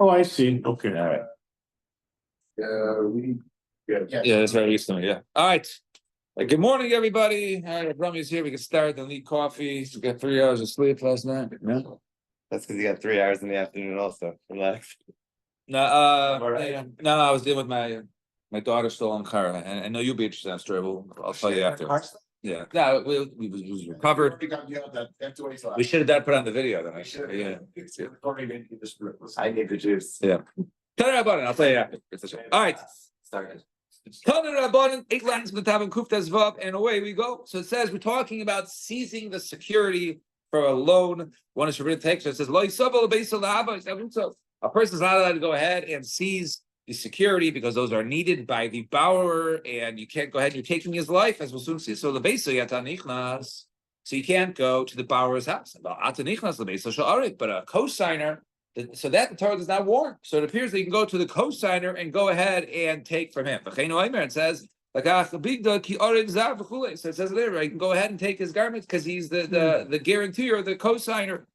Oh, I see. Okay. All right. Yeah. Yeah, that's very used to me. Yeah. All right. Good morning, everybody. All right, Rummy's here. We can start. Don't need coffee. We got 3 hours of sleep last night. No? That's because you got 3 hours in the afternoon also. Relax. No, no, I was dealing with my daughter still on car. I know you'll be interested in that story. I'll tell you after. Yeah. No, we was recovered. We should have done put on the video then. Yeah. I need the juice. Yeah. Tell her about it. I'll tell you after. All right. Start. 8 lines with the Tav and Kuftas Vav, and away we go. So it says we're talking about seizing the security for a loan. One is for take. So it says a person is not allowed to go ahead and seize the security because those are needed by the borrower, and you can't go ahead and you're taking his life, as we'll soon see. So the base so you can't go to the borrower's house. But a co-signer. So that the Torah does not warn. So it appears that you can go to the co-signer and go ahead and take from him. It says, so it says there, right? You can go ahead and take his garments because he's the guarantor or the co-signer.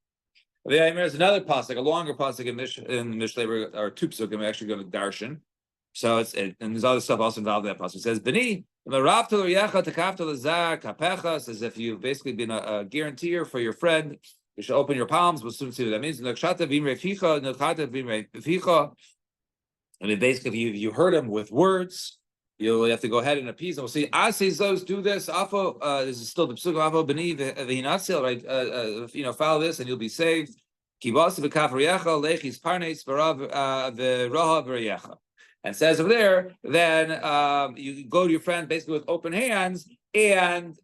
There's another pasuk, a longer pasuk in Mishlei, or two pasukim. I'm actually going to darshan. So and there's other stuff also involved in that pasuk. It says, "B'ni says if you've basically been a guarantor for your friend, you should open your palms. We'll soon see what that means. And it basically, if you hurt him with words, you'll have to go ahead and appease him. We'll see. Those do this. This is still the psukim. Afo b'ni v'hinatzel. Right? Follow this, and you'll be saved. And says over there, then you go to your friend basically with open hands and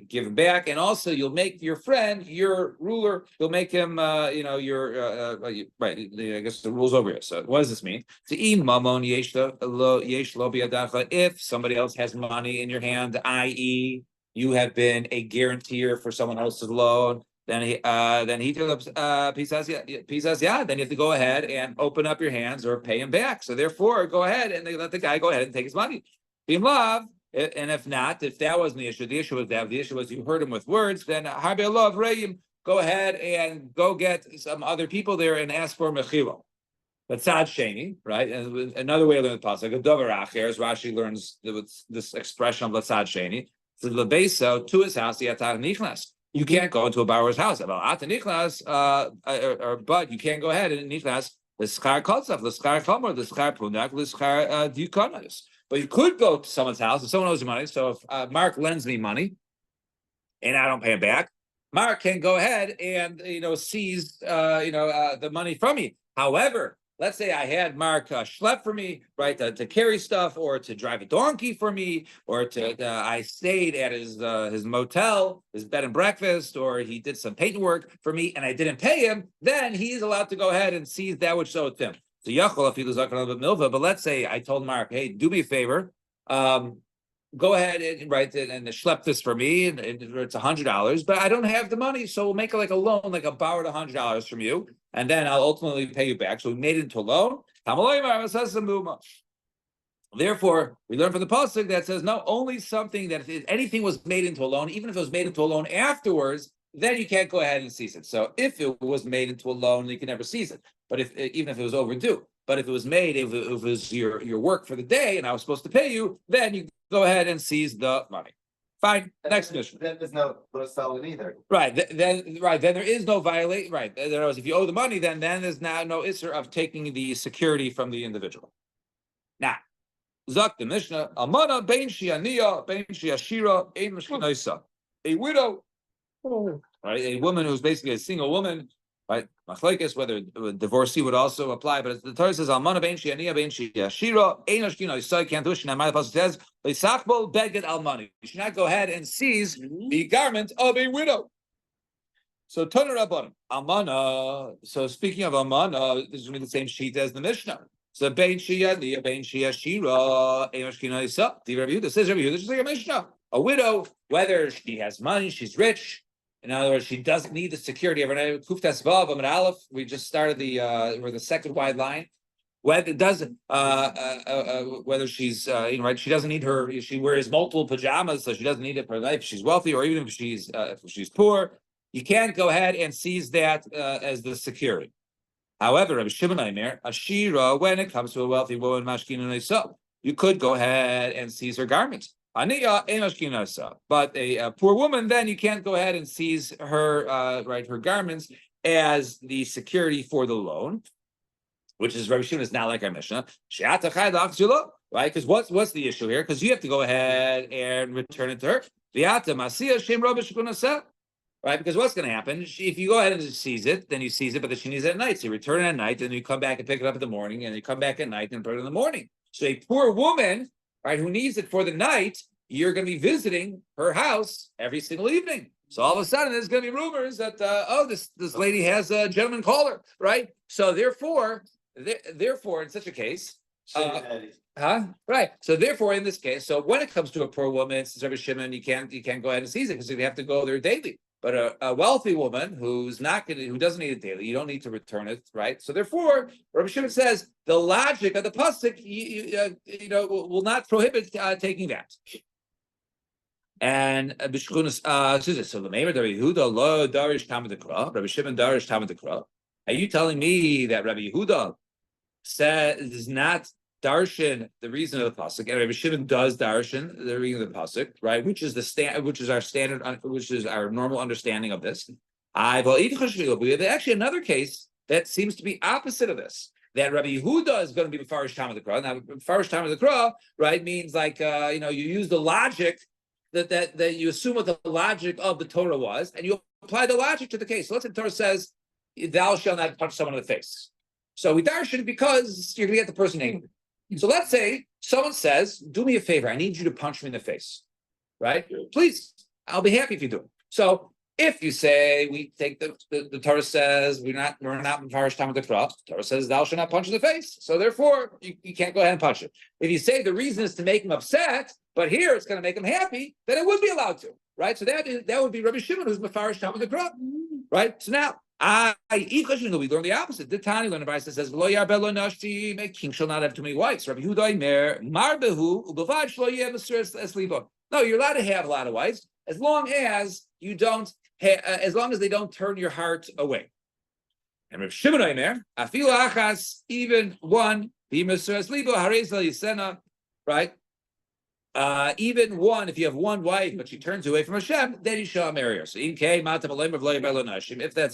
give him back, and also you'll make your friend your ruler. You'll make him your right. I guess the rules over here. So what does this mean? If somebody else has money in your hand, i.e., you have been a guarantor for someone else's loan. Then he pisas then you have to go ahead and open up your hands or pay him back. So therefore, go ahead and they let the guy go ahead and take his money. Be in love, and if not, if that wasn't the issue was that the issue was you hurt him with words, then harbe love reim, go ahead and go get some other people there and ask for mechilo. But tzad sheni, right? And another way to learn the pasuk, a dover acher, as Rashi learns this expression of tzad sheni. So lebeso to his house, yatar nichnas. You can't go into a borrower's house. But you can go ahead and nichnas the schar kotzav, the schar chomer, the schar punak, the schar dikonos. But you could go to someone's house if someone owes you money. So if Mark lends me money and I don't pay him back, Mark can go ahead and seize the money from me. However, let's say I had Mark schlep for me, right, to carry stuff, or to drive a donkey for me, or to I stayed at his motel, his bed and breakfast, or he did some paint work for me, and I didn't pay him. Then he's allowed to go ahead and seize that which owed him. So yachol if he was milva. But let's say I told Mark, hey, do me a favor, go ahead and schlep this for me, and it's $100, but I don't have the money, so we'll make it like a loan, like a borrowed $100 from you, and then I'll ultimately pay you back. So we made it into a loan. Therefore, we learn from the pasuk that says no, only something that if anything was made into a loan, even if it was made into a loan afterwards, then you can't go ahead and seize it. So if it was made into a loan, you can never seize it. But even if it was overdue, but if it was made, if it was your work for the day, and I was supposed to pay you, then you go ahead and seize the money. Fine. Next mission. Then there's no selling either. Right. Then there is no violate. Right. If you owe the money, then there's now no issur of taking the security from the individual. Now, Zak the Mishnah, Almana bein shianiya bein shiashira ein mishkinaisa. A widow, right? A woman who's basically a single woman, right? Machlekes, whether a divorcee would also apply, but the Torah says Almana bein shianiya bein shiashira ein mishkinaisa. Can't do it. The pasuk says leisachbol beged almani. You should not go ahead and seize the garment of a widow. So Tana Rabbanim, Almana. So speaking of Almana, this is going to be the same sheet as the Mishnah. So bein shiyaniya bein shiyashira ein mishkinaisa. This is Rabbi Yehuda, just like a Mishnah. A widow, whether she has money, she's rich. In other words, she doesn't need the security of her name. Kuftas Vav Amid Aleph. We just started we're the second wide line. Whether it doesn't, whether she's right, she doesn't need her. She wears multiple pajamas, so she doesn't need it for life. She's wealthy, or even if she's poor. you can't go ahead and seize that as the security. However, Rabbi Shimon Aimer, Ashira, when it comes to a wealthy woman, Mashkin and Isa, you could go ahead and seize her garments. But a poor woman, then you can't go ahead and seize her her garments as the security for the loan, which is Rabbi Shimon is not like our Mishnah. Right? Because what's the issue here? Because you have to go ahead and return it to her. Right? Because what's going to happen if you go ahead and seize it, then you seize it, but then she needs it at night. So you return it at night, and you come back and pick it up in the morning, and you come back at night and put it in the morning. So a poor woman, right, who needs it for the night, you're going to be visiting her house every single evening. So all of a sudden, there's going to be rumors that this lady has a gentleman caller, right? So therefore, in such a case, right. So therefore, in this case, so when it comes to a poor woman, since Rabbi Shimon, you can't go ahead and seize it because you have to go there daily. But a wealthy woman who doesn't need it daily, you don't need to return it, right? So therefore, Rabbi Shimon says the logic of the pasuk, will not prohibit taking that. And so the Meimer Rabbi Yehuda lo darish tamid dekra, Rabbi Shimon darish tamid dekra. Are you telling me that Rabbi Yehuda does not darshan the reason of the pasuk, and Rabbi Shimon does darshan the reason of the pasuk, right? Which is our standard, which is our normal understanding of this. We have actually another case that seems to be opposite of this. That Rabbi Yehuda is going to be Mefarish Tam of the Kra. Now, Mefarish Tam of the Kra, right, means like you use the logic that you assume what the logic of the Torah was, and you apply the logic to the case. So let's say the Torah says, "Thou shalt not punch someone in the face." So we darshan because you're going to get the person angry. So let's say someone says, "Do me a favor. I need you to punch me in the face." Right? Please, I'll be happy if you do it. So if you say we take the Torah says we're not Mefarish Tam of the Kra, Torah says thou shalt not punch in the face. So therefore you can't go ahead and punch it. If you say the reason is to make him upset, but here it's going to make him happy, then it would be allowed to. Right? So that would be Rabbi Shimon who's Mefarish Tam of the Kra. Right? So now we learn the opposite. The Tani learn advice that says, a king shall not have too many wives. Rabbi Yehuda Mer, Marbehu, Ubavad Shlo Yeh Mesiras Eslibo. No, you're allowed to have a lot of wives, as long as you don't as long as they don't turn your heart away. And Rabbi Shimon Omer, Afilu Achas, even one, Mesiras Libo, Harez Yisena, right? Even one, if you have one wife, but she turns away from Hashem, then you shall marry her. So, if that's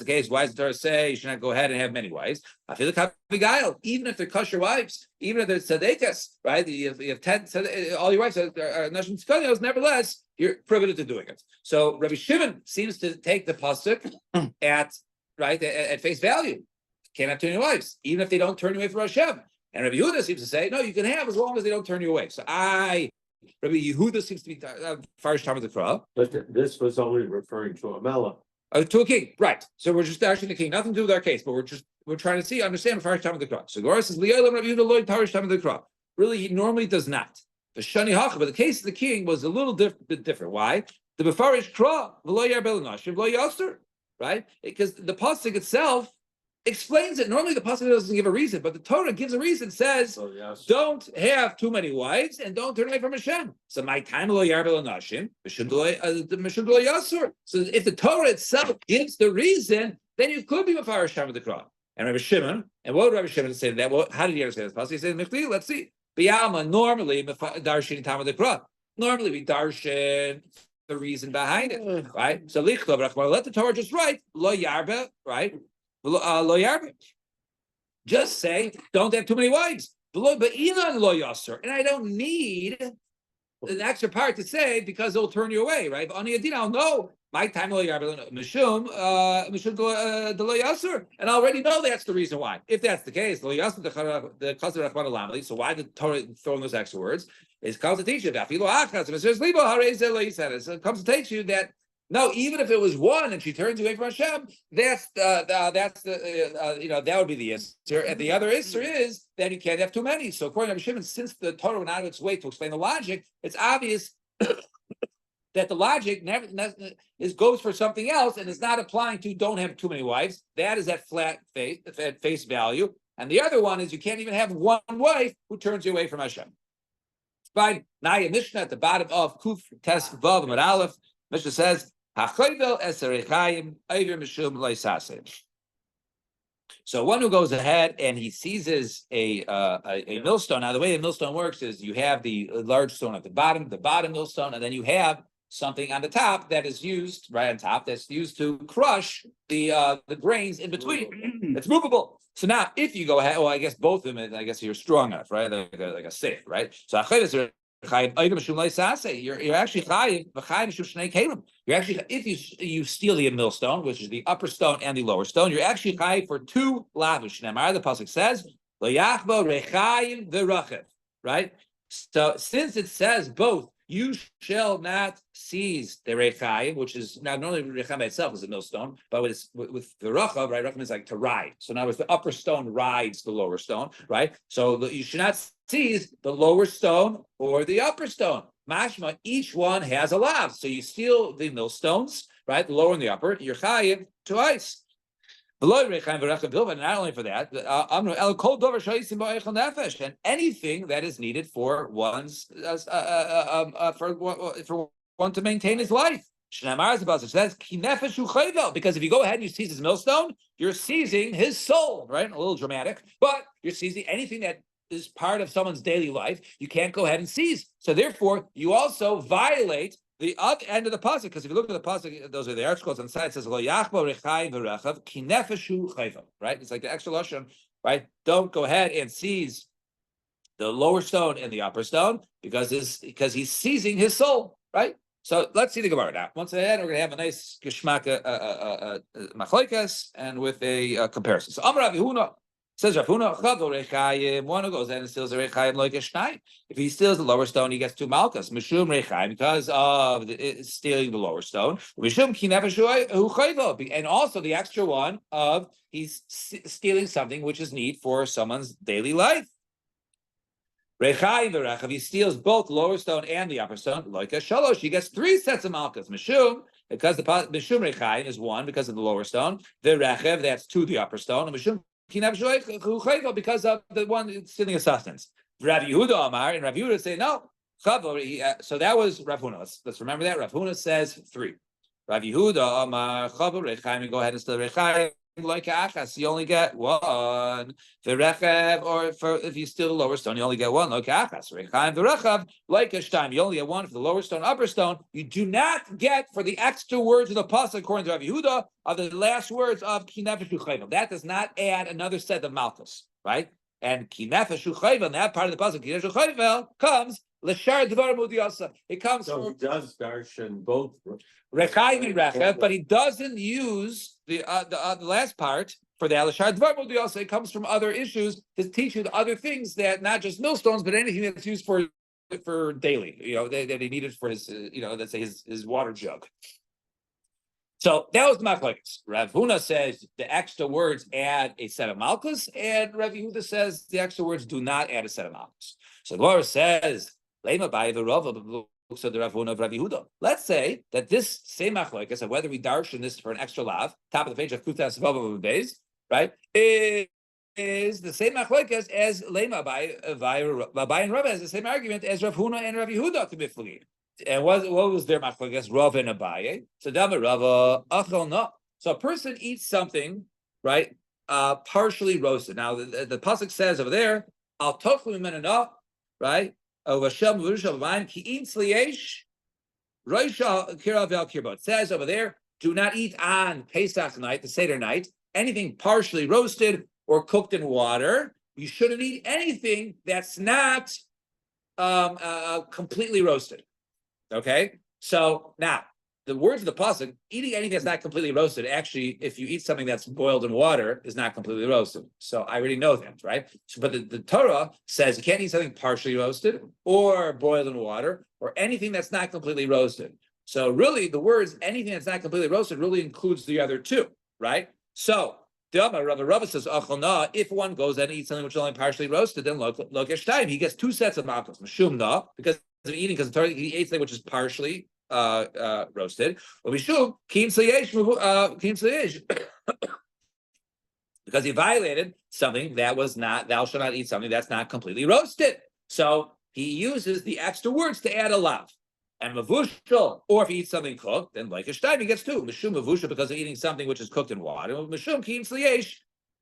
the case, why does the Torah say you should not go ahead and have many wives? I feel like even if they're kosher wives, even if they're tzedekahs, right? You have 10, all your wives are nashim tzedekahs, nevertheless, you're prohibited to doing it. So, Rabbi Shimon seems to take the pasuk at face value. Can't have too many wives, even if they don't turn you away from Hashem. And Rabbi Yehuda seems to say, no, you can have as long as they don't turn you away. So Rabbi Yehuda seems to be Farish Tam of the Kra. But this was only referring to a Melech. To a king, right? So we're just actually the king, nothing to do with our case, but we're trying to understand Farish Tam of the Kra. So Gemara says, "Li'olam Rabbi Yehuda loy Farish Tam of the Kra." Really, he normally does not. The Shani Hacha, but the case of the king was a little bit different. Why? The Befarish Kra v'lo yarbel nashim v'lo yaster, right? Because the pasuk itself explains it. Normally the pasuk doesn't give a reason, but the Torah gives a reason. Says, don't have too many wives and don't turn away from Hashem. So my time lo yarbel nashim mishum lo yasur. So if the Torah itself gives the reason, then you could be Mefarish Tam of the Kra. And Rabbi Shimon, and what would Rabbi Shimon say to that? Well, how did he understand this pasuk? He said, let's see. B'yalma, normally darshin Tam of the Kra. Normally we darshin the reason behind it, right? So let the Torah just write lo yarbe, right? Just say, don't have too many wives. But and I don't need an extra part to say because it'll turn you away, right? But on the I'll know my time and I already know that's the reason why. If that's the case, so why the Torah throwing those extra words? It comes to teach you that. It comes to teach you that. No, even if it was one and she turns away from Hashem, that would be the answer. And the other answer is that you can't have too many. So according to Rabbi Shimon, since the Torah went out of its way to explain the logic, it's obvious that the logic goes for something else and is not applying to don't have too many wives. That is at face value. And the other one is you can't even have one wife who turns you away from Hashem. Fine. Naya Mishnah at the bottom of Kuf Tes Vav Amud Aleph. Mishnah says, So one who goes ahead and he seizes a millstone. Now the way a millstone works is you have the large stone at the bottom millstone, and then you have something on the top that is used right on top that's used to crush the grains in between. It's movable. So now if you go ahead, well, I guess both of them, I guess you're strong enough, right? Like a safe, right? So you're actually chayiv. You're actually, if you steal the millstone, which is the upper stone and the lower stone, you're actually chayiv for two lavish. The pasuk says, "Lo rechayim v'rachev." Right. So since it says both, you shall not seize the rechayim, which is not only rechayim by itself is a millstone, but with the rachav, right? Rachav is like to ride. So now, if the upper stone rides the lower stone, right? So you should not seize the lower stone or the upper stone. Mashma, each one has a lav. So you steal the millstones, right? The lower and the upper. You're chayiv twice. And not only for that, and anything that is needed for one's for one to maintain his life. Because if you go ahead and you seize his millstone, you're seizing his soul, right? A little dramatic, but you're seizing anything that is part of someone's daily life. You can't go ahead and seize. So therefore, you also violate the other end of the pasuk, because if you look at the pasuk, those are the articles on the side. It says Lo yachbo rechai v'rechav ki nefeshu chayva. Right? It's like the extra lashon. Right? Don't go ahead and seize the lower stone and the upper stone because he's seizing his soul. Right? So let's see the Gemara now. Once again, we're going to have a nice geschmack machlokes and with a comparison. So Amar Rav Yehuda. Says Rav Huna, one who goes in and steals a rechayim like a shnai. If he steals the lower stone, he gets two malchus. Mishum rechayim because of stealing the lower stone. Mishum kinefeshu, and also the extra one of he's stealing something which is need for someone's daily life. Rechayim v'rechav, he steals both the lower stone and the upper stone. Like a shalosh, he gets three sets of malchus. Mishum, because the mishum rechayim is one because of the lower stone. The rechav, that's two the upper stone. And mishum because of the one stealing a sustenance. Rav Yehuda Amar, and Rav Yehuda say no. So that was Rav Huna. Let's remember that. Rav Huna says three. Rav Yehuda Amar Chavar Rechaim, go ahead and steal Rechaim like achas. You only get one. The Rechav, or if you steal the lower stone, you only get one. Like achas. Rechaim the Rechav like a shtaim. You only get one for the lower stone, upper stone. You do not get for the extra words of the pasuk according to Rav Yehuda of the last words of kinefeshu chayva. That does not add another set of malchus, right? And kinefeshu chayva, that part of the pasuk kinefeshu chayva comes l'shar dvar mudiyasa. It comes So he does darshan both. Rechaim and Rechav, but he doesn't use the last part for the l'shar dvar mudiyasa. It comes from other issues to teach you the other things that not just millstones, but anything that's used for daily. That he needed for his let's say his water jug. So that was the machlokes. Rav Huna says the extra words add a set of malchus, and Rav Yehuda says the extra words do not add a set of malchus. So the Gemara says, "Lema by the Rav of the Rav Huna of Rav Yehuda." Let's say that this same machlokes of whether we darshan this for an extra lav, top of the page of Kutas Vav days, right, is the same machlokes as Lema by and Rav has the same argument as Rav Huna and Rav Yehuda to Biflagi. And what was their machlokes? Rav and Abaye. So Dama Rava achal no. So a person eats something, right, partially roasted. Now the pasuk says over there, al tochlu menana, right? It says over there, do not eat on Pesach night, the Seder night, anything partially roasted or cooked in water. You shouldn't eat anything that's not completely roasted. Okay, so now the words of the pasuk, eating anything that's not completely roasted, actually, if you eat something that's boiled in water, is not completely roasted. So I already know that, right? So, but the Torah says you can't eat something partially roasted or boiled in water or anything that's not completely roasted. So really, the words anything that's not completely roasted really includes the other two, right? So Rava says, if one goes and eats something which is only partially roasted, then lokesh time, he gets two sets of malchus. Mashumna, because of eating, because he ate something which is partially roasted. Because he violated something that was not, thou shalt not eat something that's not completely roasted. So he uses the extra words to add a lav. And mavushal, or if he eats something cooked, then like a shtaim, he gets two. Mishum mavusha because of eating something which is cooked in water. Mishum kiim sliyesh,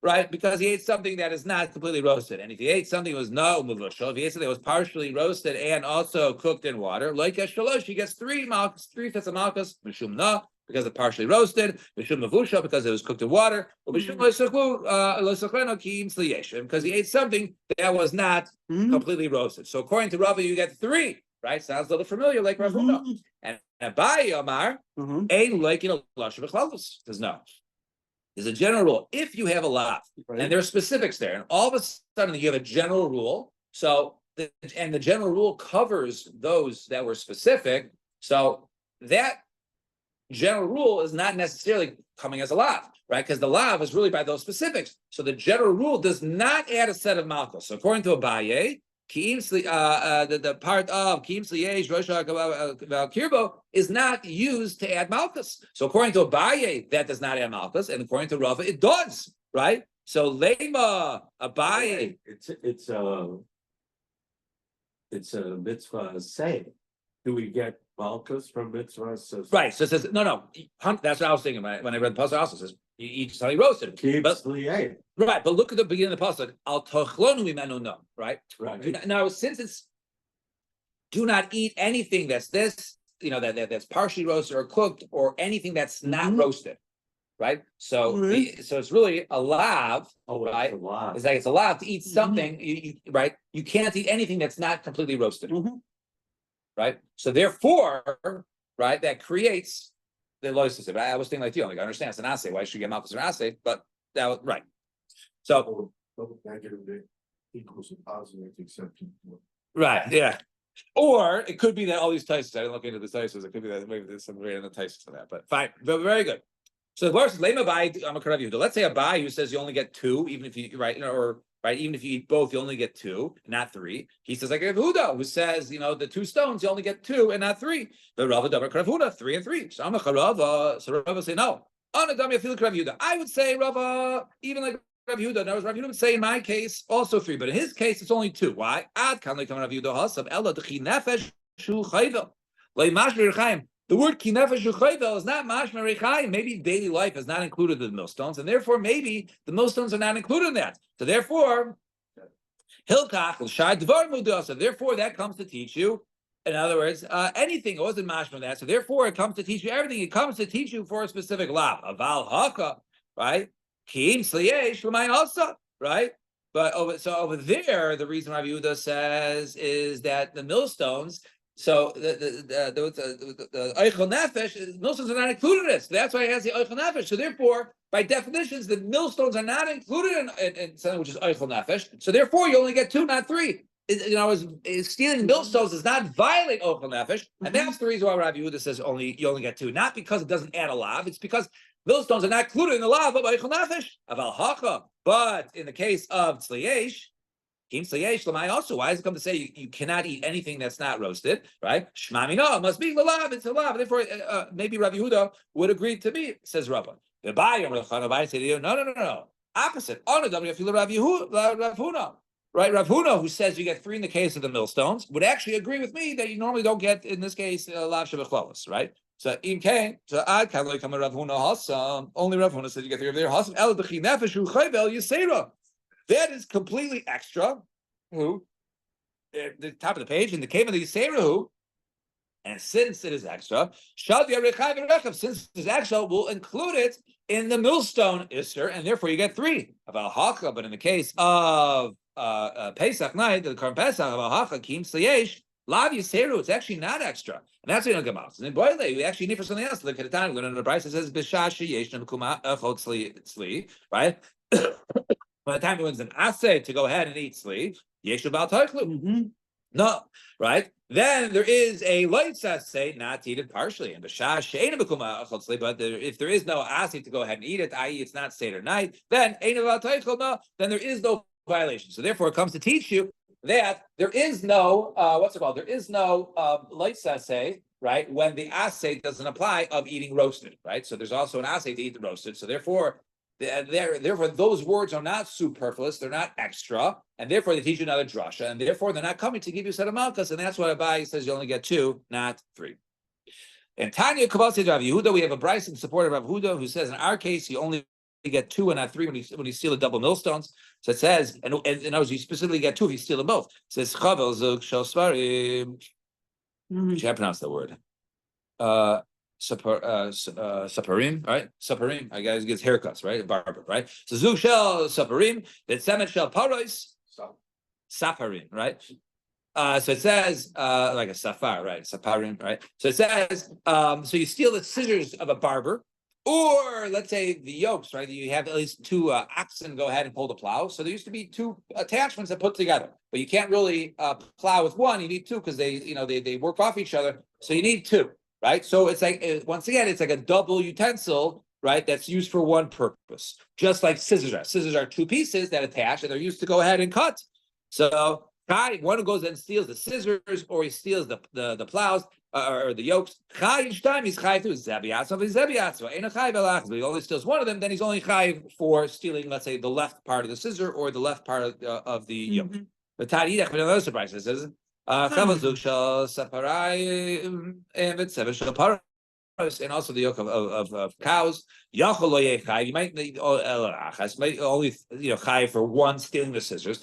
right? Because he ate something that is not completely roasted. And if he ate something that was no mavushal, if he ate something that was partially roasted and also cooked in water, like a shalosh, he gets three fifths of malchus. Mishum na, because it's partially roasted. Mishum mavusha because it was cooked in water. Mishum loisachleno kiim sliyesh, because he ate something that was not completely roasted. So according to Rava, you get three. Right, sounds a little familiar, like Rav Huna. And Abaye Omar, ain't like lashem b'chlalus. Says no. There's a general rule. If you have a lot, and there are specifics there, and all of a sudden you have a general rule. So, the general rule covers those that were specific. So that general rule is not necessarily coming as a lav, right? Because the lav is really by those specifics. So the general rule does not add a set of malchus. So according to Abaye, the part of Kiim Sliyesh Roshak Kirbo is not used to add Malchus. So according to Abaye, that does not add Malchus, and according to Rava, it does, right? So Lema Abaye. It's a mitzvah say. Do we get Malchus from mitzvah? Right. So it says no. That's what I was thinking when I read the pasuk. Also says you eat something roasted. Right, but look at the beginning of the pasuk. Al tochlonu mimenu no. Right. Now, since it's do not eat anything that's this, that's partially roasted or cooked, or anything that's not roasted. Right. So so it's really a lav. Right. It's like it's a lav to eat something. Right. You can't eat anything that's not completely roasted. Right. So therefore, right, that creates the loisus. I was thinking like you, I understand it's an assay. Why should you get malchus or assay? But that was right. So negative equals a positive exception. Right. Yeah. Or it could be that all these Taisus, I didn't look into the Taisus. It could be that maybe there's some random Taisus for that. But fine. But very good. So the verse is Lema Bai, I'm a Karav Yehuda. Let's say a Bai who says you only get two, even if you even if you eat both, you only get two, not three. He says like Yehuda, who says, the two stones, you only get two and not three. But Rava Davar Karav Yehuda, 3 and 3. So I'm a Karava. So Rava say no. Anadami Afil Karav Yehuda. I would say Rava, even like Rav Yehuda. No, Rav Yehuda would say in my case also 3, but in his case it's only 2. Why? Ad kan Rav Yehuda hasav ella dechi nefesh shu chayvel leimash b'rechaim. The word ki nefesh shu chayvel is not mashma rechaim. Maybe daily life is not included in the millstones, and therefore maybe the millstones are not included in that. So therefore, hilkach l'shai dvar mudasa. Therefore, that comes to teach you. In other words, anything. It wasn't mashma that. So therefore, it comes to teach you everything. It comes to teach you for a specific lav. Aval haka, right? Kiim sliyesh l'may also, right? But over there, the reason Rav Yehuda says is that the millstones. So the Eichel Nefesh, millstones are not included in it. So that's why it has the Eichel Nefesh. So therefore, by definitions, the millstones are not included in something which is Eichel Nefesh. So therefore, you only get 2, not 3. Stealing millstones does not violate Eichel Nefesh, and that's the reason why Rav Yehuda says you only get 2. Not because it doesn't add a lav, it's because millstones are not included in the lav of Eichel Nefesh, aval haka. But in the case of Tzliyesh, also, why does it come to say you cannot eat anything that's not roasted, right? Shmami, no, it must be lalav, it's a lav. Therefore, maybe Rabbi Yehuda would agree to me, says Rabbah. The Abaye said, no. Opposite. Rav Huna. Right, Rav Huna, who says you get 3 in the case of the millstones, would actually agree with me that you normally don't get, in this case, lav shebechlavos, right? So in K, so I can't like come Rav Huna Hasam. Only Rav Huna said you get 3 of there. Hasam el b'chi nefesh hu chayvel yisera. That is completely extra. Who? At the top of the page, in the cave of the Yisera, and since it is extra, since it is extra, we'll include it in the millstone Isser, and therefore you get 3 of Al Haka. But in the case of Pesach night, the Karm Pesach of Al Haka, Kim Slayesh, Lav Yisera, it's actually not extra. And that's what you don't get out. And in Boile, we actually need for something else. Look at the time, we're going to the price, it says, Bishashi Yesh Namkuma Chod Sli, right? By the time it was an assay to go ahead and eat sleeve, Yeshua Baltaiklu. No, right? Then there is a light assay not to eat it partially. And but if there is no assay to go ahead and eat it, i.e., it's not Seder night, then no, then there is no violation. So therefore, it comes to teach you that there is no There is no light assay, right? When the assay doesn't apply of eating roasted, right? So there's also an assay to eat the roasted. So therefore, Therefore, those words are not superfluous; they're not extra, and therefore they teach you another drasha, and therefore they're not coming to give you a set of malchus, and that's why Abai says you only get 2, not 3. And Tanya Kabbalah Rav Yehuda, we have a Bryce in support of Rav Yehuda who says in our case you only get 2 and not 3 when you steal the double millstones. So it says, and in other words, you specifically get 2 if you steal them both. It says Chavel Zug Shel Svarim. Can't pronounce that word. Saparim, right? Saparim. I guys gets haircuts, right? A barber, right? So Zug Shel Saparim, that Semet Shel Paros. Saparim, right? So it says, like a safar, right? Saparim, right? So it says, so you steal the scissors of a barber, or let's say the yokes, right? You have at least 2 oxen go ahead and pull the plow. So there used to be 2 attachments that put together, but you can't really plow with one. You need 2 because they work off each other. So you need 2, right? So it's like, once again, it's like a double utensil, right? That's used for one purpose, just like scissors are. Scissors are 2 pieces that attach, and they're used to go ahead and cut. So one who goes and steals the scissors, or he steals the plows or the yokes. Each time he's chayiv too. But he only steals one of them, then he's only chayiv for stealing, let's say, the left part of the scissor or the left part of the yoke. But Tadidach, another surprise, it says, and also the yoke of cows. You might only chayiv for one stealing the scissors. It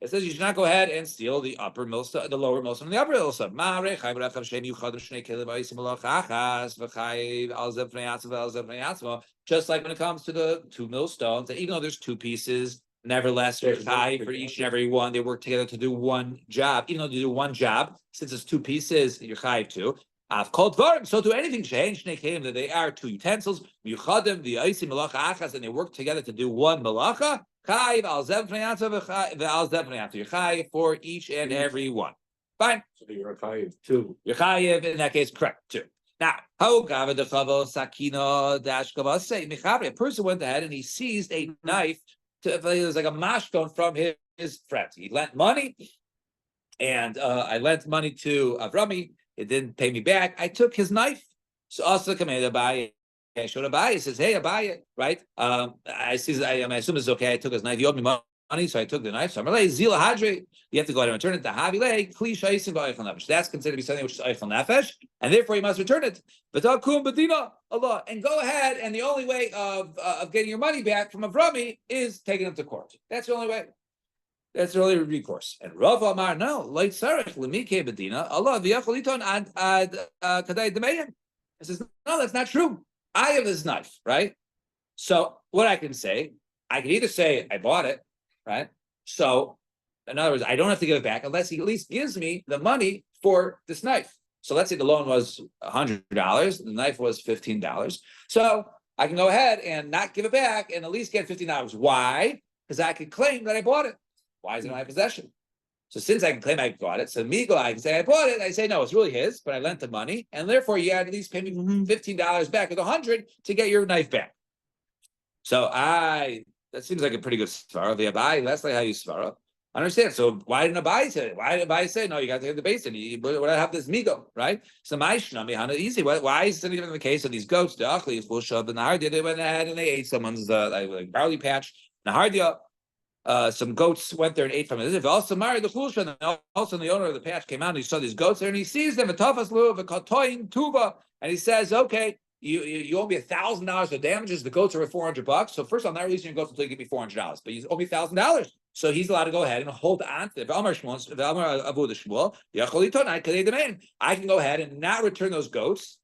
says you should not go ahead and steal the upper millstone, the lower millstone, and the upper millstone. Just like when it comes to the 2 millstones, that even though there's 2 pieces, nevertheless, they're chayiv for each and every one. They work together to do one job. Even though they do one job, since it's 2 pieces, you're chayiv too. I've called Varim, so to anything change, that they are 2 utensils, Yuchadim, the Isim Malacha Achas, and they work together to do one Malacha, Chayiv al Zev Chayiv for each and every one. Fine. So you're chayiv 2. You're Chayiv, in that case, correct, 2. Now, a person went ahead and he seized a knife, it was like a mashton from his friend. He lent money, and I lent money to Avrami. It didn't pay me back. I took his knife. So also come in Abai. I showed Abai. He says, "Hey, Abai, right? I assume it's okay. I took his knife. You owed me money, so I took the knife. So I'm like, Zila Hadri. You have to go ahead and return it to Havile. That's considered to be something which is Eichel Nefesh, and therefore you must return it. V'takum Bedina Allah, and go ahead. And the only way of getting your money back from Avrami is taking him to court. That's the only way. That's the only recourse. And Rav Amar, no, like Sarach, Lemike Bedina, Allah, V'yacholiton ad Kadai Demeyan. He says, no, that's not true. I have this knife, right? So what I can say, I can either say I bought it, right? So in other words, I don't have to give it back unless he at least gives me the money for this knife. So let's say the loan was $100, the knife was $15. So I can go ahead and not give it back and at least get $15. Why? Because I can claim that I bought it. Why is it in my possession? So since I can claim I bought it, so me go, I can say I bought it. I say no, it's really his, but I lent the money, and therefore you had at least pay me $15 back with $100 to get your knife back. So that seems like a pretty good svara. The Abai, that's like how you svara. I understand. So why didn't Abai say it? Why did Abai say no? You got to take the basin. What I have this migo, right? So my shnami hana easy. Why is it even in the case of these goats? The achli is full shove. The nahardia, they went ahead and they ate someone's like barley patch. Nahardia. Some goats went there and ate from it. If also married the chulshan, and also the owner of the patch came out and he saw these goats there and he sees them, tuba, and he says, okay, you owe me $1,000 for damages. The goats are worth $400. So first, I'm not releasing your goats until you give me $400, but you owe me $1,000. So he's allowed to go ahead and hold on to it. I can go ahead and not return those goats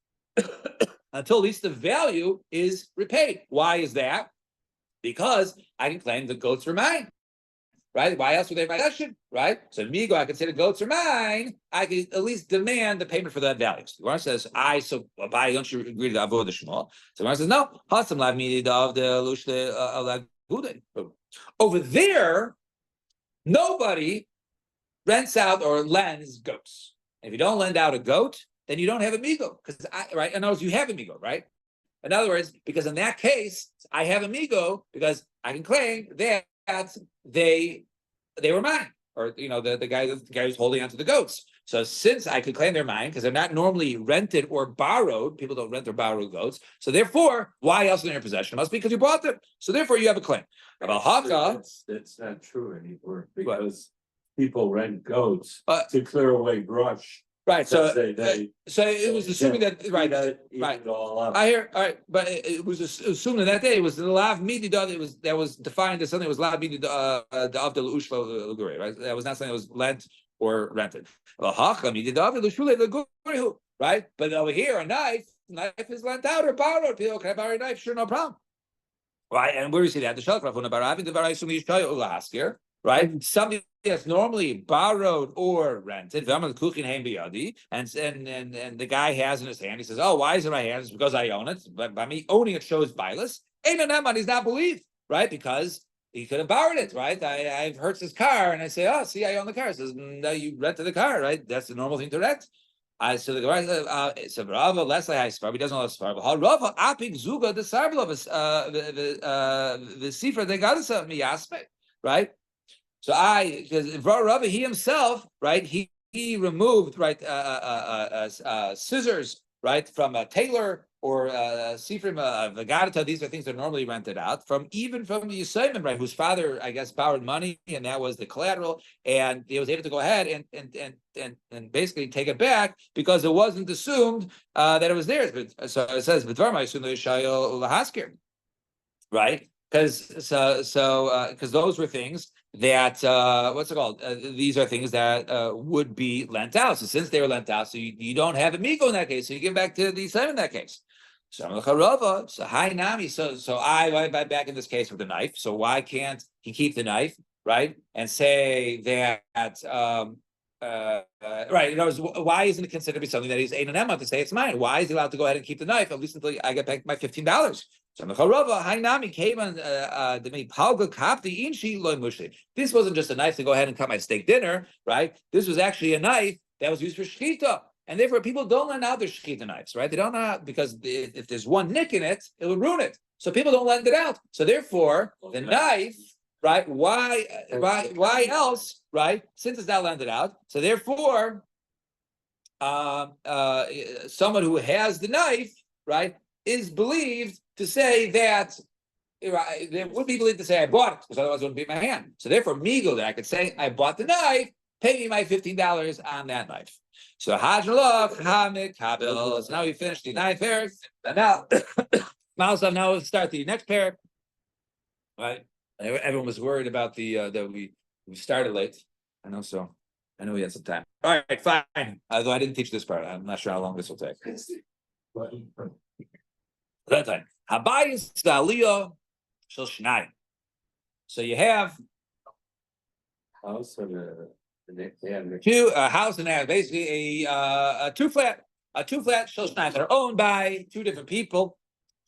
until at least the value is repaid. Why is that? Because I can claim the goats were mine, right? Why else would they have my possession, right? So Migo, I can say the goats are mine. I can at least demand the payment for that value. So the Gemara says, Abai, don't you agree to the Avodah Shmuel? So the Gemara says, no. Hasam lav midi of the over there, nobody rents out or lends goats. And if you don't lend out a goat, then you don't have a Migo, right? In other words, you have a Migo, right? In other words, because in that case, I have a migo because I can claim that they were mine, or the guy who's holding onto the goats. So since I could claim they're mine, because they're not normally rented or borrowed, people don't rent or borrow goats. So therefore, why else in your possession? It must be because you bought them. So therefore, you have a claim. About Haka, That's not true anymore, because people rent goats But- to clear away brush. right? So, They so it was assuming that right. eat right. it all up. I hear, all right, but it was assumed that day it was the lav midi that was defined as something that was lav midi the of the ushla luguri, right? That was not something that was lent or rented. Well, hacham midi the of the ushla luguri, right? But over here, a knife is lent out or borrowed. People, can I borrow a knife? Sure, no problem. Right, and where do you see that? The shalkraf on the baravin the varayisum yishtayu last year, right? Something that's normally borrowed or rented. And the guy has in his hand. He says, "Oh, why is it in my hand? It's because I own it. But by me owning it shows bias. Ain't on that money. He's not believed, right? Because he could have borrowed it, right? I've hurt his car, and I say, "Oh, see, I own the car." He says, "No, you rented the car, right? That's the normal thing to rent." So the Gemara so Rava less like Spar, he doesn't know Spar. But Rava apik zuga the sarbel of the sefer they got us me aspect, right? So because Rava he himself, right? He removed right scissors right from a tailor or sefer Vegadata. These are things that are normally rented out from even from the Yisayim, right? Whose father I guess borrowed money and that was the collateral, and he was able to go ahead and basically take it back because it wasn't assumed that it was theirs. But so it says right? Because because those were things that what's it called? These are things that would be lent out. So since they were lent out, so you don't have a migo in that case, so you give back to the Yisayim in that case. So hi Nami. So I went back in this case with the knife. So why can't he keep the knife, right? And say that right, in other words, why isn't it considered to be something that he's eight and Emma to say it's mine? Why is he allowed to go ahead and keep the knife at least until I get back my $15? So hi Nami came on the me palga kapti inshi loy mushi. This wasn't just a knife to go ahead and cut my steak dinner, right? This was actually a knife that was used for shkita. And therefore, people don't lend out their shkita knives, right? They don't know how, because if there's one nick in it, it would ruin it. So people don't lend it out. So therefore, the knife, right? Why else, right? Since it's not lended out, so therefore, someone who has the knife, right, is believed to say that. There would be believed to say I bought it because otherwise it wouldn't be in my hand. So therefore, migo that I could say I bought the knife, pay me my $15 on that knife. So Hajrullah, Hamik, Habil. So now we finished the 9th pair. And now, now we'll start the next pair. Right? Everyone was worried about the that we started late. I know so. I know we had some time. All right, fine. Although I didn't teach this part, I'm not sure how long this will take. That time. Habayis Daliyah Shel Shnayim. So you have House and two house and basically a two flat Shel Shnayim that are owned by two different people.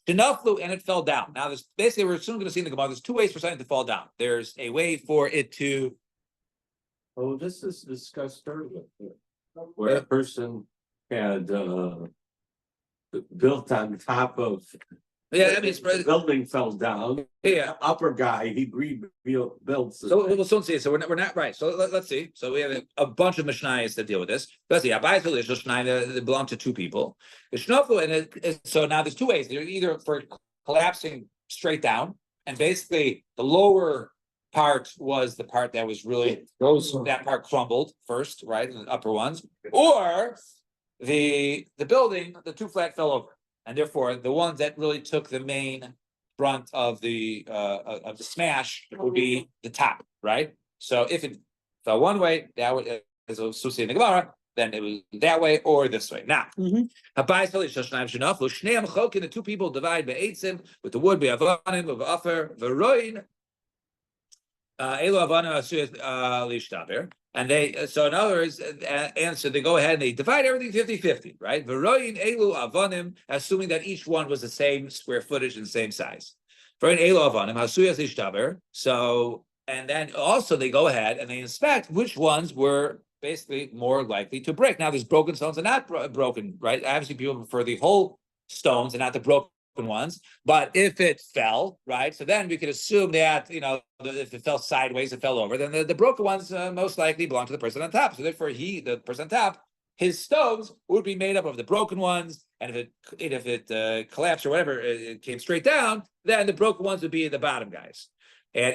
Shenaflu and it fell down. Now there's basically we're soon going to see in the Gemara. There's two ways for something to fall down. There's a way for it to. Oh, this is discussed earlier, where a person had built on top of. Yeah, I mean, The building fell down. Yeah. The upper guy, he rebuilt. So we'll soon see. So we're not right. So let's see. So we have a bunch of mishnayos that deal with this. Let's see. Abayis Mishnayos that belong to two people. So now there's two ways. They're either for collapsing straight down, and basically the lower part was the part that was really that part crumbled first, right? And the upper ones, or the building, the two flat fell over. And therefore, the ones that really took the main brunt of the smash would be the top, right? So if it fell one way, that would as associated in the Gemara, then it was that way or this way. Now, the two people divide by eitzim with the wood, be'avanim, with offer, v'roin, elu avanim lishtaber. And they, so in other words, answer, they go ahead and they divide everything 50-50, right? V'roin elu avanim, assuming that each one was the same square footage and same size. V'roin elu avanim, hasuyas lishtaber. So, and then also they go ahead and they inspect which ones were basically more likely to break. Now there's broken stones and not broken, right? Obviously people prefer the whole stones and not the broken ones. But if it fell, right, so then we could assume that, if it fell sideways, it fell over, then the broken ones most likely belong to the person on top. So therefore, the person on top, his stones would be made up of the broken ones, and if it collapsed or whatever, it came straight down, then the broken ones would be the bottom guys. And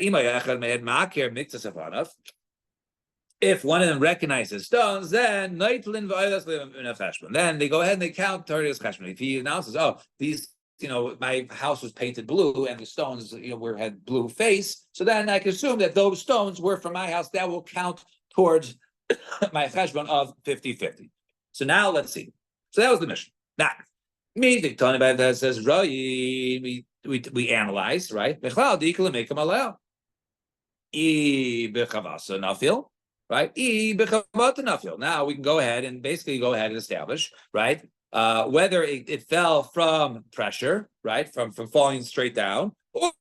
if one of them recognizes stones, then they go ahead and they count toward his cheshbon. If he announces, "Oh, these, my house was painted blue and the stones, had blue face," so then I can assume that those stones were from my house. That will count towards my cheshbon of 50-50. So now let's see. So that was the mission. Now, me the Tony about that says, we analyze, right? Right? Now we can go ahead and establish, right? Whether it fell from pressure, right? From falling straight down, or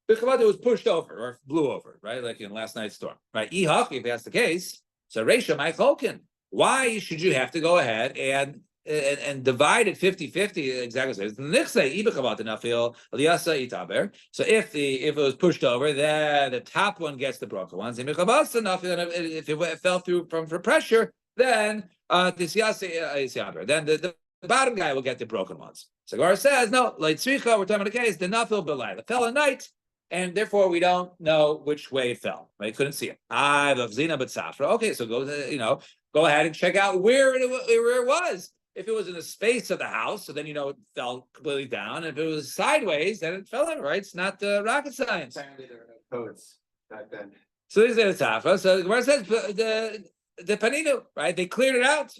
it was pushed over or blew over, right? Like in last night's storm, right? If that's the case, so Resha my Cholkin, why should you have to go ahead and divide it 50-50 exactly? So if it was pushed over, then the top one gets the broken ones. And if it fell through from pressure, then the bottom guy will get the broken ones. So Gemara says, no, like Tzricha, we're talking about the case, the nafil b'layla, fell at night, and therefore we don't know which way it fell. Right? Couldn't see it. Okay, so go ahead and check out where it was. If it was in the space of the house, so then it fell completely down. If it was sideways, then it fell in, right? It's not rocket science. Apparently there were no codes back then. So this is the Tafra. So where it says the paninu, right? They cleared it out.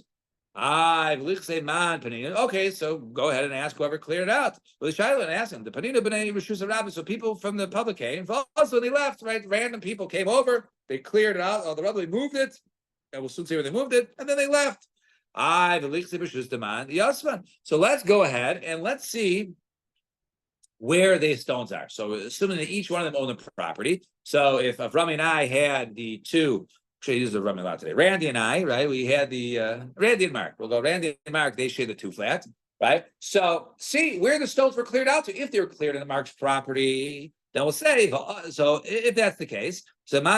Okay, so go ahead and ask whoever cleared it out. Well, the Shiloh and ask him. The paninu b'nei reshus rabbi. So people from the public came. Also, they left. Right, random people came over. They cleared it out. Oh, the rabbi moved it, and we'll soon see where they moved it, and then they left. So let's go ahead and let's see where these stones are. So assuming that each one of them own the property. So if Rami and I had the two, actually use the Rami a lot today. Randy and I, right? We had the Randy and Mark. We'll go Randy and Mark. They share the two flats, right? So see where the stones were cleared out to. If they were cleared in the Mark's property, then we'll say. So if that's the case, so then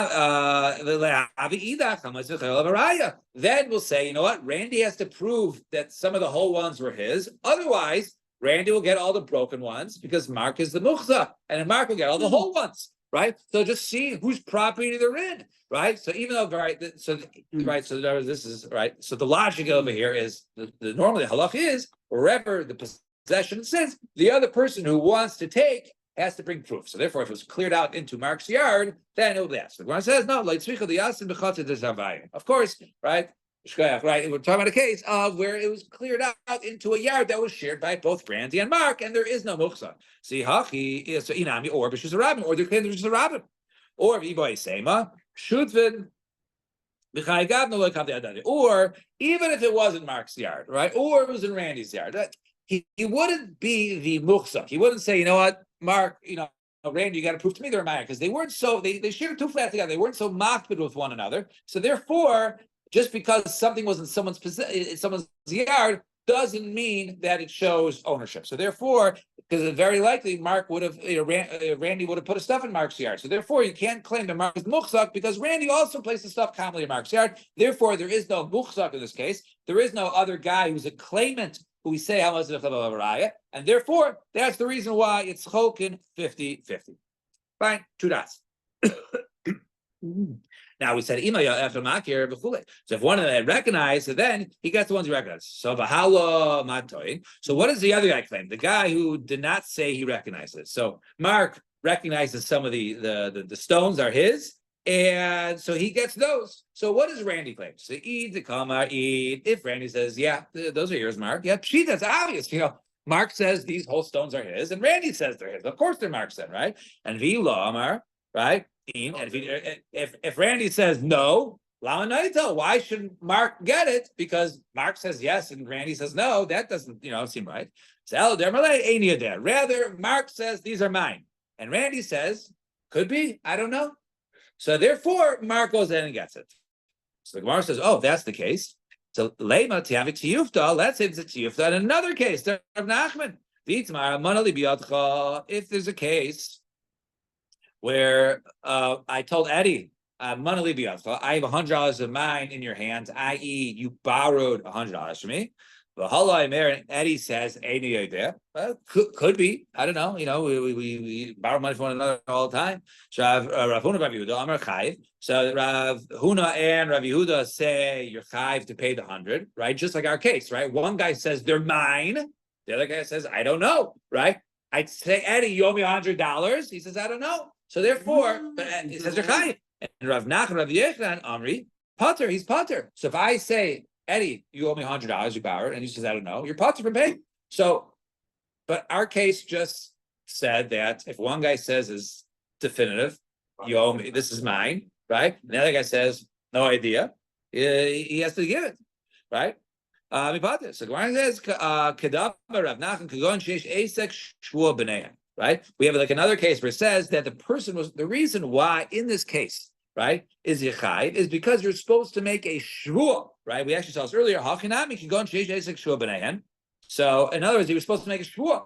we'll say, you know what? Randy has to prove that some of the whole ones were his. Otherwise, Randy will get all the broken ones because Mark is the muchza, and Mark will get all the whole ones, right? So just see whose property they're in, right? So even though, this is right. So the logic over here is normally the halach is wherever the possession sits, the other person who wants to take has to bring proof. So therefore, if it was cleared out into Mark's yard, then it will be asked. The Gemara says, no, like of course, right? Right, we're talking about a case of where it was cleared out into a yard that was shared by both Randy and Mark, and there is no muksa. See, hachi is inami or b'shus rabin, or there's a rabin, or v'boy sema shudvin or even if it wasn't Mark's yard, right, or it was in Randy's yard, he wouldn't be the muksa. He wouldn't say, you know what, Mark, Randy, you got to prove to me they're mine, because they weren't so they shared two flats together. They weren't so mocked with one another. So therefore, just because something was in someone's yard doesn't mean that it shows ownership. So therefore, because very likely Mark would have, Randy would have put his stuff in Mark's yard. So therefore, you can't claim that Mark is muchzak because Randy also placed the stuff commonly in Mark's yard. Therefore, there is no muchzak in this case. There is no other guy who's a claimant who we say how much is a and therefore that's the reason why it's chokin 50-50. Fine, 2 dots. Now we said email after makir b'chule. So if one of them had recognized, so then he gets the ones he recognized. So v'hala matoin. So what does the other guy claim? The guy who did not say he recognized it. So Mark recognizes some of the stones are his, and so he gets those. So what does Randy claim? So eat the kamar eat. If Randy says, yeah, those are yours, Mark. Yeah, that's obvious. Mark says these whole stones are his, and Randy says they're his. Of course they're Mark's then, right? And v'lo amar, right? And if Randy says no, why should Mark get it? Because Mark says yes and Randy says no. That doesn't seem right. Rather, Mark says these are mine, and Randy says could be, I don't know. So therefore, Mark goes in and gets it. So the Gemara says, oh, that's the case. So lema tiavik tiyufta. Let's say it's a tiyufta. In another case, of Nachman. If there's a case where I told Eddie, I have $100 of mine in your hands, i.e., you borrowed $100 from me. And Eddie says, well, could be. I don't know. We borrow money from one another all the time. So Rav Huna, Rav Yehuda, Amar Chayiv. So Rav Huna and Rav Yehuda say you're chayiv to pay the 100, right? Just like our case, right? One guy says they're mine. The other guy says, I don't know, right? I say, Eddie, you owe me $100. He says, I don't know. So therefore, he says you're chayiv. And Rav Nachman, Rav Yechon, Amri, Potter, he's Potter. So if I say, Eddie, you owe me $100, you borrowed, and he says, I don't know, you're Potter from paying. So, but our case just said that if one guy says is definitive, you owe me, this is mine, right? And the other guy says, no idea, he has to give it, right? So Gemara says, right? We have like another case where it says that the person was, the reason why in this case, right, is Yechayv, is because you're supposed to make a shvuah, right? We actually saw this earlier. So in other words, he was supposed to make a shvuah.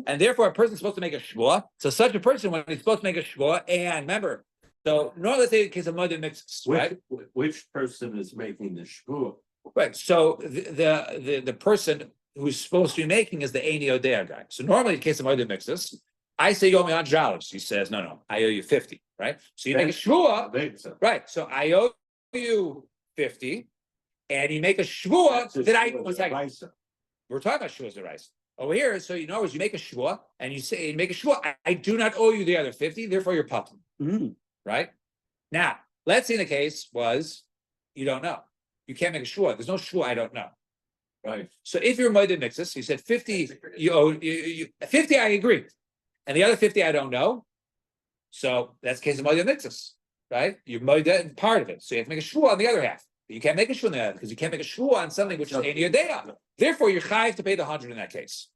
And therefore, a person is supposed to make a shvuah. So such a person, when he's supposed to make a shvuah, and remember, so normally let's say in case of mother mixes, right? Which person is making the shvuah? Right. So the person who's supposed to be making is the Eini Odea guy. So normally in case of mother mixes, I say you owe me $100. He says, no, I owe you 50, right? So you make a shvuah, right? So I owe you 50, and you make a shvuah that we're talking about shvuahs of rice over here. So you know, you make a shvuah, and you say, you make a shvuah, I do not owe you the other 50, therefore you're potter, right? Now, let's say the case was you don't know, you can't make a shvuah. There's no shvuah, I don't know. Right. So if you're moed mixes, you said 50, you owe 50, I agree. And the other 50, I don't know. So that's the case of moed mixes, right? You're moed part of it. So you have to make a shvuah on the other half. But you can't make a shvuah on the other because you can't make a shvuah on something which is Eini Odea. Therefore, you're chayiv to pay the 100 in that case.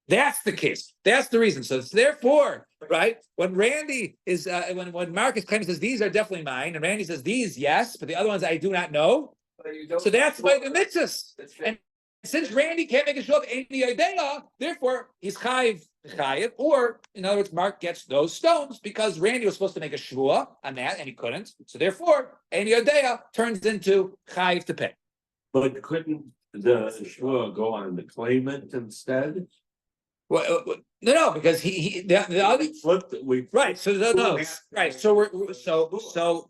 That's the case. That's the reason. So it's therefore, right? When Randy is, when Marcus claims says these are definitely mine, and Randy says these, yes, but the other ones I do not know. So that's why the mitzvahs. And since Randy can't make a shvuah of Eini Odea, therefore he's chayiv, or in other words, Mark gets those stones because Randy was supposed to make a shvuah on that and he couldn't. So therefore, Eini Odea turns into chayiv to pay. But couldn't the shvuah go on the claimant instead? Well, no, because the other flipped it. Right. So no, right. So we're so.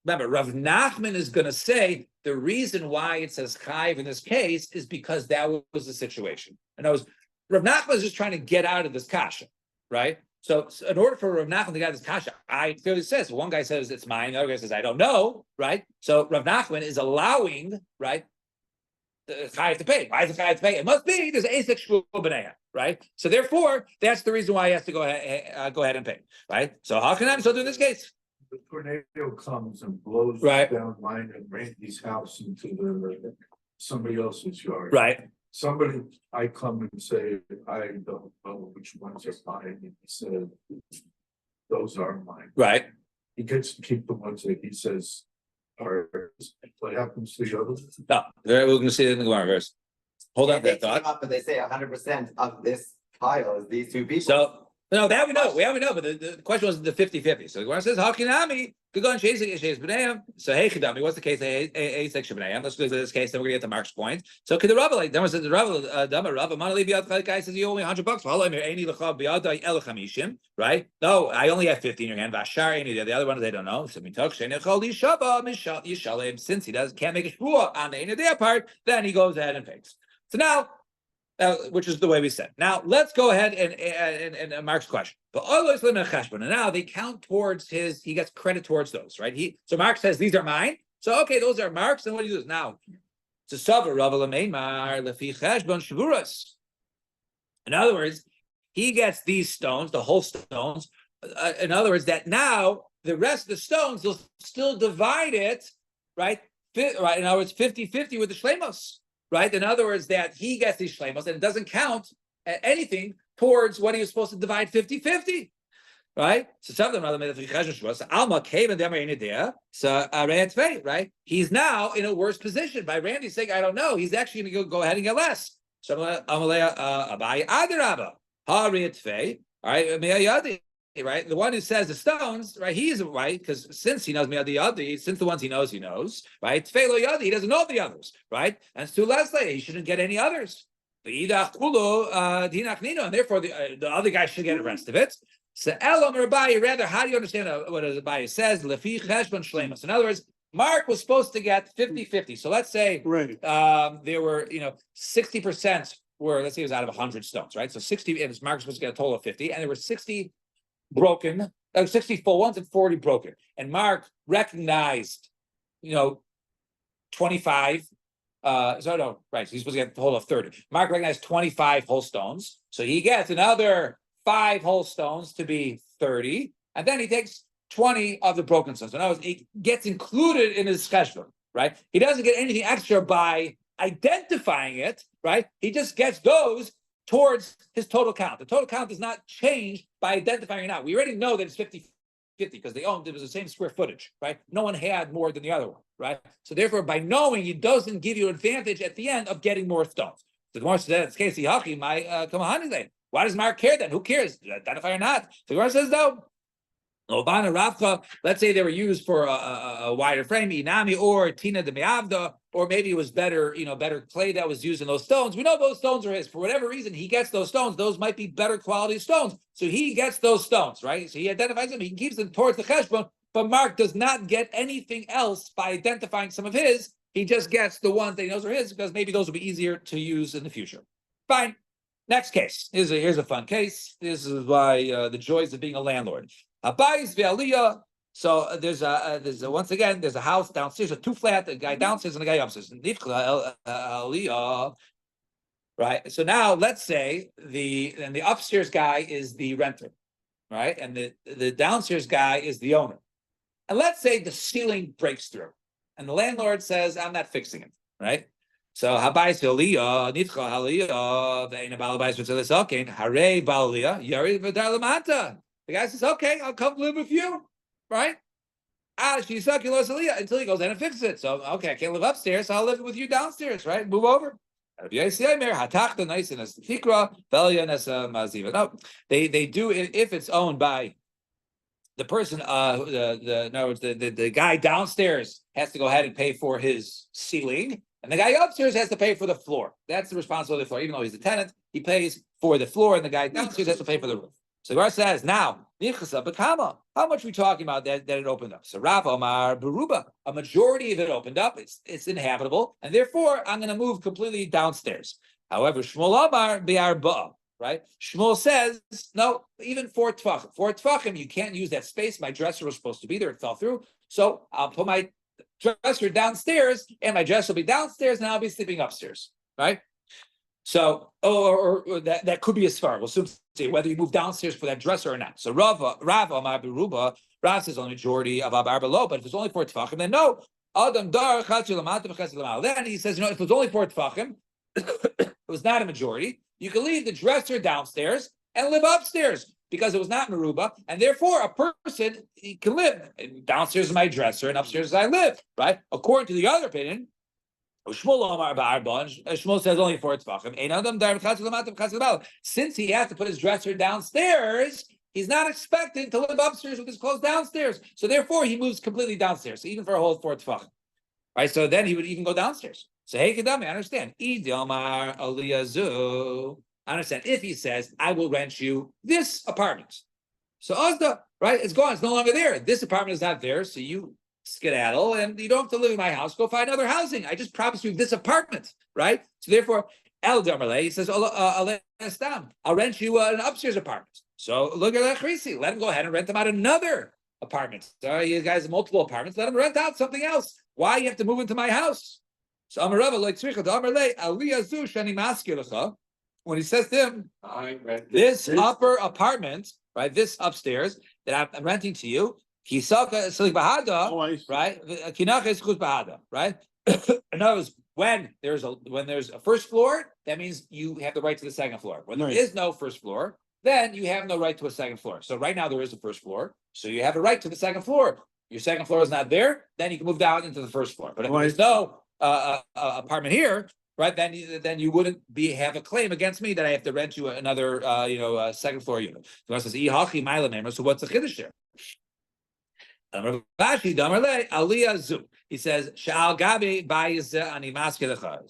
Remember, Rav Nachman is going to say the reason why it says chayiv in this case is because that was the situation. And Rav Nachman is just trying to get out of this kasha, right? So in order for Rav Nachman to get out of this kasha, I clearly says one guy says it's mine, the other guy says I don't know, right? So Rav Nachman is allowing, right, the chayiv to pay. Why is the chayiv to pay? It must be there's asek shvuah b'neiah, right? So therefore, that's the reason why he has to go ahead and pay, right? So how can I so do in this case? The tornado comes and blows down mine and Randy's house into somebody else's yard. Right. I come and say, I don't know which ones are mine, and he said, those are mine. Right. He gets to keep the ones that he says are. What happens to the others? No, we're going to see it in the Gemara verse. Hold on that thought. But they say 100% of this pile is these two people. So. No, that we know. But the question was the 50-50. So the Gemara says, "Hakinami could go on chasing b'neiam." So hey, Chidami, what's the case? A section b'neiam. Let's go to this case. Then we're gonna get to Mark's point. So could the Rabbi like? Then says the Rabbi, Dama Rabbi, Manali biyad. The guy says you owe me $100. Right? No, I only have 50 in your hand. Vashar any the other ones they don't know. So we talk Since he can't make a shvuah on the Eini part, then he goes ahead and pays. So now. Which is the way we said. Now let's go ahead and Mark's question. But now they count towards he gets credit towards those, right? So Mark says these are mine. So okay, those are Mark's. And what do you do now? In other words, he gets these stones, the whole stones. In other words, that now the rest of the stones he'll still divide it, right? Right. In other words, 50-50 with the shlemos. Right. In other words, that he gets these shlemos and it doesn't count anything towards what he was supposed to divide 50-50. Right. So some of them Alma came and right. He's now in a worse position. By Randy saying, I don't know. He's actually going to go ahead and get less. So Amalei Abai Adarabba Hariyat Fei. All right, Meyayadi. Right, the one who says the stones, right? He's right because since he knows Meyayadi, since the ones he knows, right? Tfei Lo Yadi, he doesn't know the others, right? And it's too less late. He shouldn't get any others. And therefore the other guy should get the rest of it. So Elam or Abai, rather, how do you understand what Abai says? Lefi Cheshbon Shlemus. In other words, Mark was supposed to get 50-50. So let's say there were 60% were, let's say it was out of 100 stones, right? So 60, and Mark was supposed to get a total of 50, and there were 60 broken, 60 full ones and 40 broken. And Mark recognized, 25. So no, right. So he's supposed to get the whole of 30. Mark recognized 25 whole stones. So he gets another 5 whole stones to be 30. And then he takes 20 of the broken stones. So now it gets included in his cheshbon, right? He doesn't get anything extra by identifying it, right? He just gets those towards his total count. The total count does not change by identifying it out. We already know that it's 50-50 because it was the same square footage, right? No one had more than the other one, right? So therefore, by knowing, it doesn't give you an advantage at the end of getting more stones. So the Gemara says, "It's Casey Haki, my Kamahani. Why does Mark care then? Who cares? Identify or not?" So the Gemara says, "No." Obana Rafka, let's say they were used for a wider frame, Inami or Tina de Meavda, or maybe it was better clay that was used in those stones. We know those stones are his. For whatever reason, he gets those stones. Those might be better quality stones. So he gets those stones, right? So he identifies them, he keeps them towards the cheshbon, but Mark does not get anything else by identifying some of his. He just gets the ones that he knows are his because maybe those will be easier to use in the future. Fine. Next case. Here's a fun case. This is why the joys of being a landlord. Abayis ve'aliyah. So there's once again there's a house downstairs, a 2-flat, a guy downstairs and a guy upstairs. Right. So now let's say the upstairs guy is the renter, right, and the downstairs guy is the owner. And let's say the ceiling breaks through, and the landlord says, "I'm not fixing it." Right. So habayis ve'aliyah nitcha haliyah ve'ena balabayis v'tzelesakin harei baliyah yari v'dar lamata. The guy says, "Okay, I'll come live with you," right? Until he goes in and fixes it. So, okay, I can't live upstairs, so I'll live with you downstairs, right? Move over. No, they do it if it's owned by the person. In other words, the guy downstairs has to go ahead and pay for his ceiling, and the guy upstairs has to pay for the floor. That's the responsibility of the floor. Even though he's the tenant, he pays for the floor, and the guy downstairs has to pay for the roof. So the Gemara says, now, how much are we talking about that it opened up? So Rav Omar Beruba, a majority of it opened up, it's inhabitable, and therefore I'm going to move completely downstairs. However, Shmuel Omar Be'arba, right? Shmuel says, no, even 4 tefachim. 4 tefachim, you can't use that space. My dresser was supposed to be there, it fell through. So I'll put my dresser downstairs, and my dresser will be downstairs, and I'll be sleeping upstairs, right? So, or that could be a svar. We'll soon see whether you move downstairs for that dresser or not. So Rav Amar Beruba, Rav says on the majority of Abar below, but if it's only 4 tefachim, then no. Adam Dar Then he says, if it was only 4 tefachim, it was not a majority. You can leave the dresser downstairs and live upstairs because it was not Meruba, and therefore a person he can live downstairs is my dresser and upstairs is I live, right? According to the other opinion. Shmuel says only 4 tefachim. Since he has to put his dresser downstairs, he's not expected to live upstairs with his clothes downstairs. So therefore, he moves completely downstairs. So even for a whole 4 tefachim, right? So then he would even go downstairs. So hey, Kedami, I understand. I understand if he says, "I will rent you this apartment." So Azda, right? It's gone. It's no longer there. This apartment is not there. So you skedaddle and you don't have to live in my house. Go find other housing. I just promised you this apartment, right? So therefore, El Damarle, he says, I'll rent you an upstairs apartment. So look at that crazy. Let him go ahead and rent them out another apartment. So you guys have multiple apartments. Let him rent out something else. Why you have to move into my house? So Amarava, like when he says to him, this upper apartment, right? This upstairs that I'm renting to you. Kisaka Salik Bahada, right? Kinaka is Khuz Bahada, right? In other words, when there's a first floor, that means you have the right to the second floor. When there is no first floor, then you have no right to a second floor. So right now there is a first floor, so you have a right to the second floor. Your second floor is not there, then you can move down into the first floor. But if there's no apartment here, right? Then you wouldn't have a claim against me that I have to rent you another second floor unit. So says, so what's the chiddush there? He says,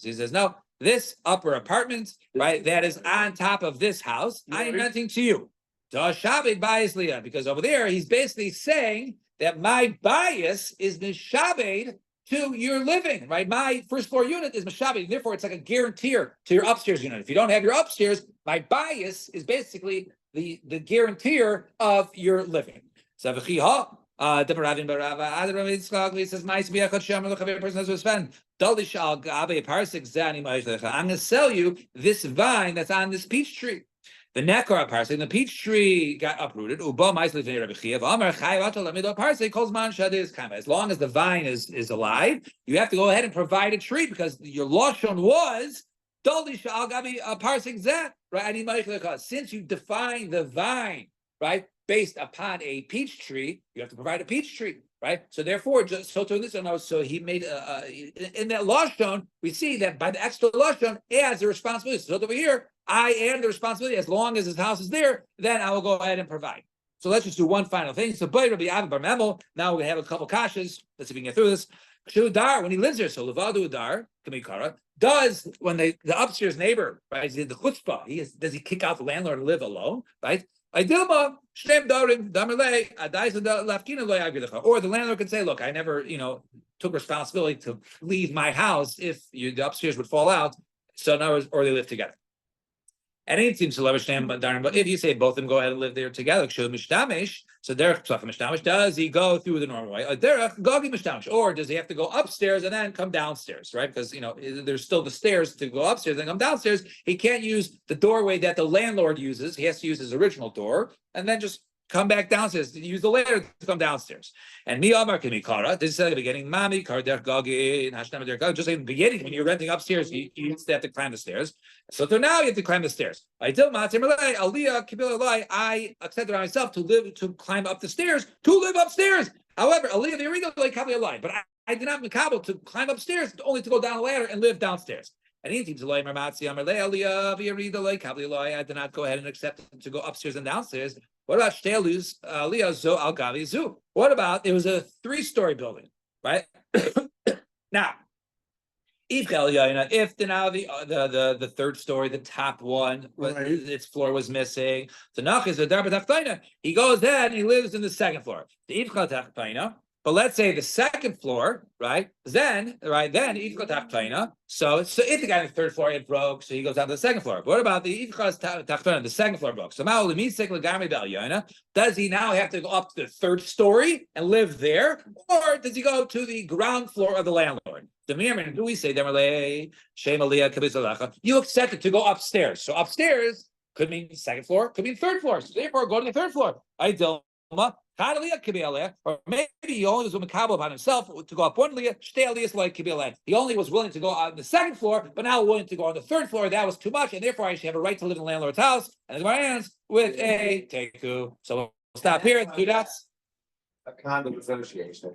he says, no, this upper apartment, right, that is on top of this house, I am renting to you. Because over there, he's basically saying that my bias is mishabed to your living, right? My first floor unit is mishabed, therefore it's like a guarantor to your upstairs unit. If you don't have your upstairs, my bias is basically the guarantor of your living. So he says, I'm going to sell you this vine that's on this peach tree. The nekar parsing, the peach tree got uprooted. As long as the vine is alive, you have to go ahead and provide a tree because your lashon was right. Since you define the vine, right, based upon a peach tree, you have to provide a peach tree, right? So therefore, so he made in that lashon, we see that by the extra lashon as a responsibility. So over here, I am the responsibility. As long as his house is there, then I will go ahead and provide. So let's just do one final thing. So now we have a couple kashas. Let's see if we can get through this. When he lives there, so Levadu Dar, Kamikara, does when the upstairs neighbor, right, the chutzpah, does he kick out the landlord and live alone, right? Or the landlord could say, look, I never, took responsibility to leave my house if the upstairs would fall out. So in other words, or they live together. And it seems to leverage them, but if you say both of them go ahead and live there together, so derech mishtamish, does he go through the normal way? Derech gogi mishtamish, or does he have to go upstairs and then come downstairs, right? Because there's still the stairs to go upstairs and come downstairs. He can't use the doorway that the landlord uses. He has to use his original door and then just come back downstairs, use the ladder to come downstairs. And mi amar can be kara. This is at the beginning. Mami kar derech gogi hashnam derech gogi. Just like in the beginning, when you're renting upstairs, you used to have to climb the stairs. So now you have to climb the stairs. I accepted on myself to climb up the stairs, to live upstairs. However, but I did not makabel to climb upstairs, only to go down a ladder and live downstairs. And he seems I did not go ahead and accept to go upstairs and downstairs. What about Shtelus Liazo Al Gavi Zu? What about it was a 3-story building, right? Now, if the third story, the top one, its floor was missing, he goes there and he lives in the second floor. But let's say the second floor, right? Then so if the guy on the third floor it broke, so he goes down to the second floor. What about the second floor broke? So does he now have to go up to the third story and live there, or does he go to the ground floor of the landlord? Do we say you accept it to go upstairs? So upstairs could mean second floor, could mean third floor. So therefore, go to the third floor. Or maybe he only was makabel upon himself to go up one liyah, he only was willing to go on the second floor, but now willing to go on the third floor. That was too much, and therefore I should have a right to live in the landlord's house. And the Gemara ends with a teku. So we'll stop here at 2 dots. A condo association.